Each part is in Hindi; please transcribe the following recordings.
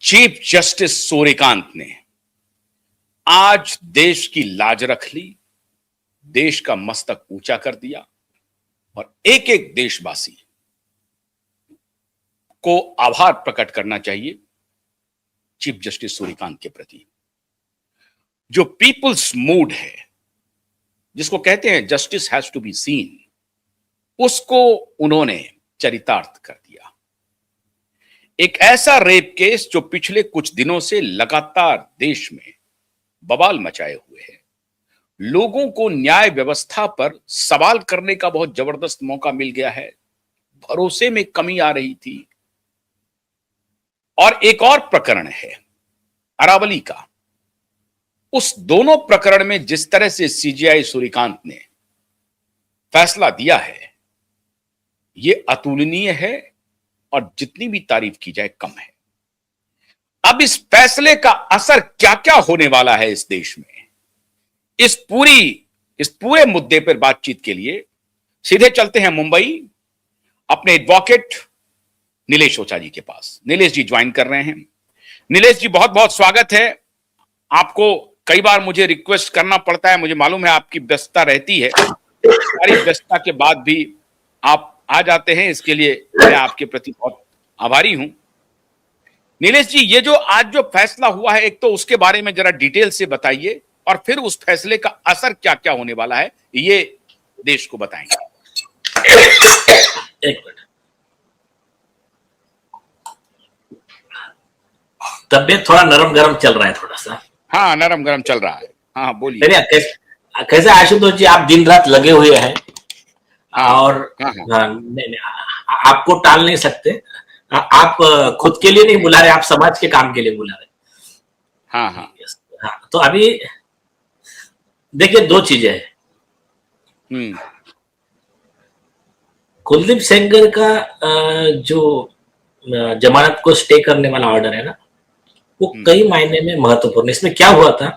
चीफ जस्टिस सूर्यकांत ने आज देश की लाज रख ली, देश का मस्तक ऊंचा कर दिया और एक एक देशवासी को आभार प्रकट करना चाहिए चीफ जस्टिस सूर्यकांत के प्रति। जो पीपल्स मूड है, जिसको कहते हैं justice has to be seen, उसको उन्होंने चरितार्थ कर दिया। एक ऐसा रेप केस जो पिछले कुछ दिनों से लगातार देश में बवाल मचाए हुए है, लोगों को न्याय व्यवस्था पर सवाल करने का बहुत जबरदस्त मौका मिल गया है, भरोसे में कमी आ रही थी। और एक और प्रकरण है अरावली का। उस दोनों प्रकरण में जिस तरह से सीजेआई सूर्यकांत ने फैसला दिया है, यह अतुलनीय है और जितनी भी तारीफ की जाए कम है। अब इस फैसले का असर क्या क्या होने वाला है इस देश में, इस पूरे मुद्दे पर बातचीत के लिए सीधे चलते हैं मुंबई, अपने एडवोकेट नीलेश ओझा जी के पास। नीलेश जी ज्वाइन कर रहे हैं। नीलेश जी, बहुत बहुत स्वागत है आपको। कई बार मुझे रिक्वेस्ट करना पड़ता है, मुझे मालूम है आपकी व्यस्तता रहती है, सारी व्यस्तता के बाद भी आप आ जाते हैं, इसके लिए मैं आपके प्रति बहुत आभारी हूं। नीलेश जी, ये जो आज जो फैसला हुआ है, एक तो उसके बारे में जरा डिटेल से बताइए और फिर उस फैसले का असर क्या क्या होने वाला है, ये देश को बताएंगे। एक मिनट, तबियत थोड़ा नरम गरम चल रहा है, थोड़ा सा। हाँ, नरम गरम चल रहा है। हाँ, बोलिए। कैसे आशुतोष जी, आप दिन रात लगे हुए हैं। हाँ, और हाँ। नहीं, आपको टाल नहीं सकते। आप खुद के लिए नहीं बुला रहे, आप समाज के काम के लिए बुला रहे। हाँ, हाँ। हाँ, तो अभी देखिए, दो चीजें हैं। कुलदीप सेंगर का जो जमानत को स्टे करने वाला ऑर्डर है ना, वो कई मायने में महत्वपूर्ण। इसमें क्या हुआ था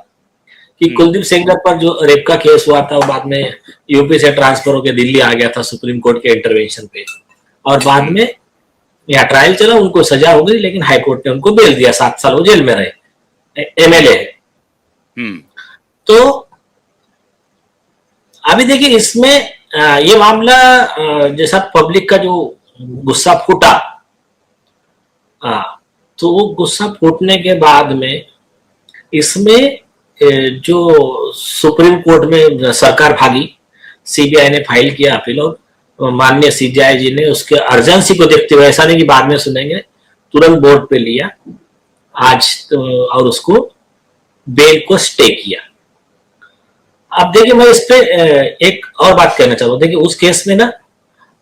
कि कुलदीप सेंगर पर जो रेप का केस हुआ था, वो बाद में यूपी से ट्रांसफर होकर दिल्ली आ गया था सुप्रीम कोर्ट के इंटरवेंशन पे, और बाद में यहाँ ट्रायल चला, उनको सजा हो गई, लेकिन हाईकोर्ट ने उनको बेल दिया, 7 साल वो जेल में रहे, एमएलए है। तो अभी देखिए, इसमें ये मामला जैसा पब्लिक का जो गुस्सा फूटा, तो वो गुस्सा फूटने के बाद में इसमें जो सुप्रीम कोर्ट में सरकार भागी, सीबीआई ने फाइल किया अपील, और माननीय सीजेआई जी ने उसके अर्जेंसी को देखते हुए, ऐसा नहीं कि बाद में सुनेंगे, तुरंत बोर्ड पे लिया आज, और उसको बेल को स्टे किया। अब देखिए, मैं इस पे एक और बात कहना चाहूंगा। देखिए, उस केस में ना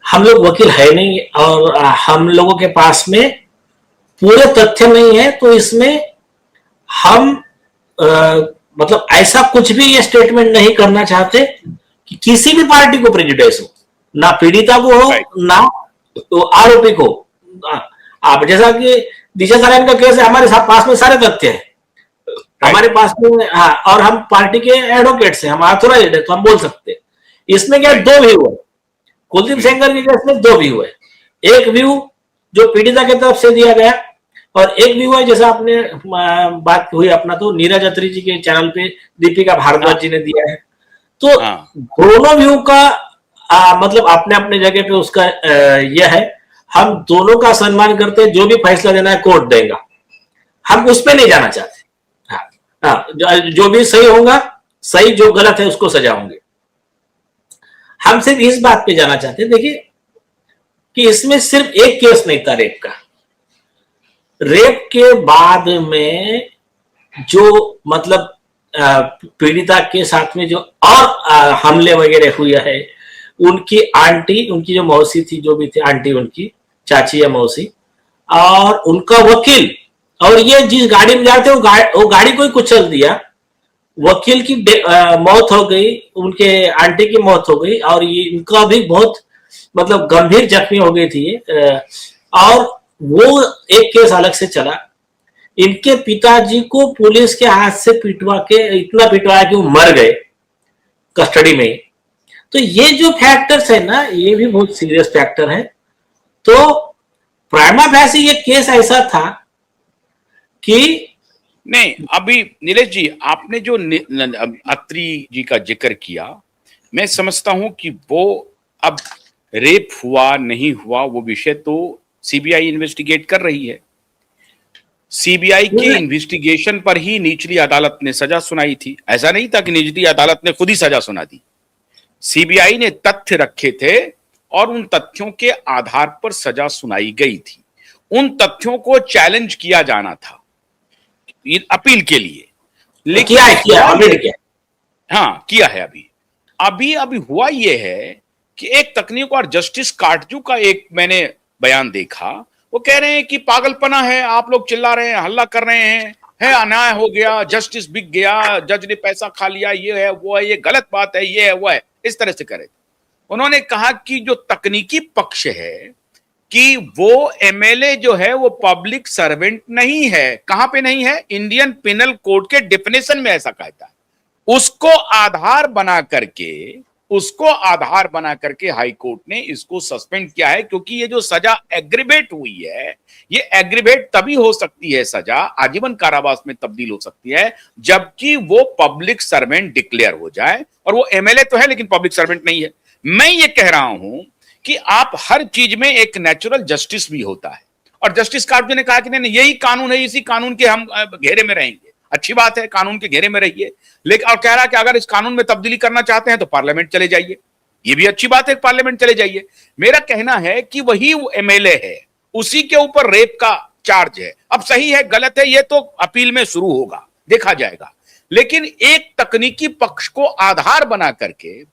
हम लोग वकील है नहीं, और हम लोगों के पास में पूरे तथ्य नहीं है, तो इसमें हम मतलब ऐसा कुछ भी ये स्टेटमेंट नहीं करना चाहते कि किसी भी पार्टी को प्रेजुडिस हो, ना पीड़िता को हो, ना तो आरोपी को। आप जैसा कि दिशा सलाइन का केस है, हमारे साथ पास में सारे तथ्य है हमारे पास में। हाँ, और हम पार्टी के एडवोकेट्स हैं, हम ऑथोराइज्ड है, तो हम बोल सकते हैं। इसमें क्या, दो व्यू है। कुलदीप सेंगर के केस में दो व्यू है। एक व्यू जो पीड़िता की तरफ से दिया गया, और एक व्यू है जैसा आपने बात हुई अपना, तो नीरज अत्री जी के चैनल पे दीपिका भारद्वाज जी ने दिया है। तो दोनों व्यू का मतलब अपने अपने जगह पे उसका यह है, हम दोनों का सम्मान करते हैं। जो भी फैसला देना है कोर्ट देगा, हम उस पर नहीं जाना चाहते। जो भी सही होगा सही, जो गलत है उसको सजा होंगे। हम सिर्फ इस बात पे जाना चाहते हैं, देखिए कि इसमें सिर्फ एक केस नहीं था रेप का। रेप के बाद में जो मतलब पीड़िता के साथ में जो और हमले वगैरह हुए है, उनकी आंटी, उनकी जो मौसी थी, जो भी थी आंटी, उनकी चाची या मौसी, और उनका वकील, और ये जिस गाड़ी में जाते वो गाड़ी को ही कुचल दिया। वकील की मौत हो गई, उनके आंटी की मौत हो गई, और ये इनका भी बहुत मतलब गंभीर जख्मी हो गई थी। और वो एक केस अलग से चला। इनके पिताजी को पुलिस के हाथ से पिटवा के, इतना पिटवाया कि वो मर गए कस्टडी में। तो ये जो फैक्टर्स है ना, ये भी बहुत सीरियस फैक्टर है। तो प्राइमा फेसी ये केस ऐसा था कि नहीं, अभी नीलेश जी आपने जो अत्री जी का जिक्र किया, मैं समझता हूं कि वो अब रेप हुआ नहीं हुआ वो विषय तो सीबीआई इन्वेस्टिगेट कर रही है। सीबीआई के इन्वेस्टिगेशन पर ही निचली अदालत ने सजा सुनाई थी। ऐसा नहीं था कि निचली अदालत ने खुद ही सजा सुना दी। सीबीआई ने तथ्य रखे थे और उन तथ्यों के आधार पर सजा सुनाई गई थी। उन तथ्यों को चैलेंज किया जाना था अपील के लिए, लेकिन किया है अभी हुआ यह है कि एक तकनीक और जस्टिस काटजू का एक मैंने बयान देखा, वो कह रहे हैं कि पागलपना है, आप लोग चिल्ला रहे हैं, हल्ला कर रहे हैं, है अन्याय हो गया, जस्टिस बिक गया, जज ने पैसा खा लिया, ये है वो है, ये गलत बात है, ये है वो है, इस तरह से करे। उन्होंने कहा कि जो तकनीकी पक्ष है कि वो एमएलए जो है वो पब्लिक सर्वेंट नहीं है। कहां पे नहीं है? इंडियन पिनल कोड के डेफिनेशन में ऐसा कहता है। उसको आधार बना करके हाई कोर्ट ने इसको सस्पेंड किया है, क्योंकि ये जो सजा एग्रीवेट हुई है, ये एग्रीवेट तभी हो सकती है, सजा आजीवन कारावास में तब्दील हो सकती है जबकि वो पब्लिक सर्वेंट डिक्लेयर हो जाए। और वो एमएलए तो है लेकिन पब्लिक सर्वेंट नहीं है। मैं ये कह रहा हूं कि आप हर चीज में एक नेचुरल जस्टिस भी होता है, और जस्टिस काटजू ने कहा कि नहीं यही कानून है, इसी कानून के हम घेरे में रहेंगे। अच्छी बात है, कानून के घेरे में रहिए, लेकिन और कह रहा कि अगर इस कानून में तब्दीली करना चाहते हैं तो पार्लियामेंट चले जाइए। ये भी अच्छी बात है, पार्लियामेंट चले जाइए। मेरा कहना है कि वही एमएलए है, उसी के ऊपर रेप का चार्ज है। अब सही है गलत है ये तो अपील में शुरू होगा, देखा जाएगा, लेकिन एक तकनीकी पक्ष को आधार बना करके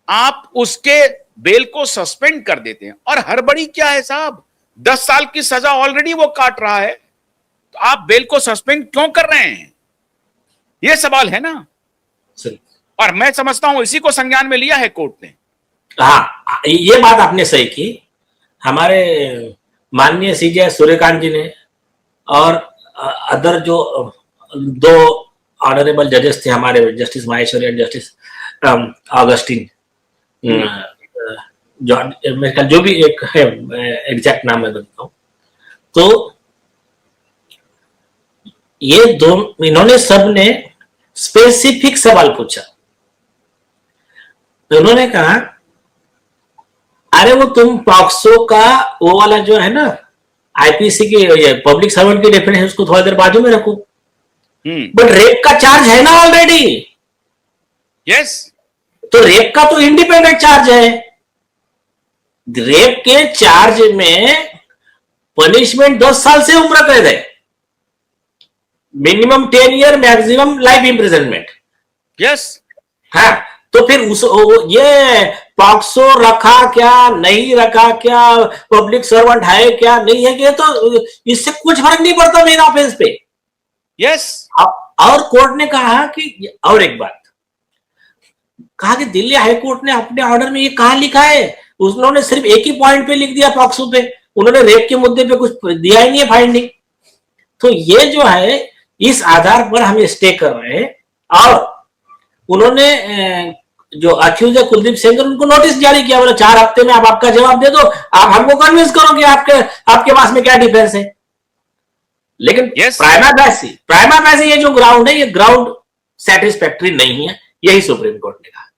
आप उसके बेल को सस्पेंड कर देते हैं। और हड़बड़ी क्या है साहब? 10 साल की सजा ऑलरेडी वो काट रहा है, तो आप बेल को सस्पेंड क्यों कर रहे हैं? ये सवाल है ना। और मैं समझता हूं इसी को संज्ञान में लिया है कोर्ट ने। हाँ, ये बात आपने सही की। हमारे माननीय सीजे सूर्यकांत जी ने और अदर जो 2 ऑनरेबल जजेस थे हमारे, justice Maheshwari and justice Augustine, जो भी एक है, एग्जैक्ट नाम मैं बताता हूं, तो ये इन्होंने सब ने स्पेसिफिक सवाल पूछा। तो उन्होंने कहा अरे वो तुम पॉक्सो का वो वाला जो है ना, आईपीसी की पब्लिक सर्वेंट की डेफिनेशन, उसको थोड़ा देर बाजू में रखो, बट रेप का चार्ज है ना ऑलरेडी। यस, तो रेप का तो इंडिपेंडेंट चार्ज है। रेप के चार्ज में पनिशमेंट 10 साल से उम्र कैद है, minimum 10 year, maximum life imprisonment. Yes, हाँ, तो फिर ये पॉक्सो रखा क्या नहीं रखा क्या, पब्लिक सर्वेंट है क्या नहीं है क्या, तो इससे कुछ फर्क नहीं पड़ता मेन ऑफेंस पे। यस, और कोर्ट ने कहा कि, और एक बात कहा कि दिल्ली हाई कोर्ट ने अपने ऑर्डर में ये कहा लिखा है, उन्होंने सिर्फ एक ही पॉइंट पे लिख दिया पॉक्सो पे, उन्होंने रेप के मुद्दे पे कुछ दिया ही नहीं है फाइंडिंग। तो ये जो है इस आधार पर हम स्टे कर रहे हैं। और उन्होंने जो अक्यूज है कुलदीप सेंगर, उनको नोटिस जारी किया, बोला 4 हफ्ते में आप आपका जवाब दे दो, आप हमको कन्विंस करो कि आपके पास में क्या डिफेंस है। लेकिन प्राइमा फैसी ये जो ग्राउंड है, ये ग्राउंड सेटिस्फैक्टरी नहीं है, यही सुप्रीम कोर्ट ने कहा।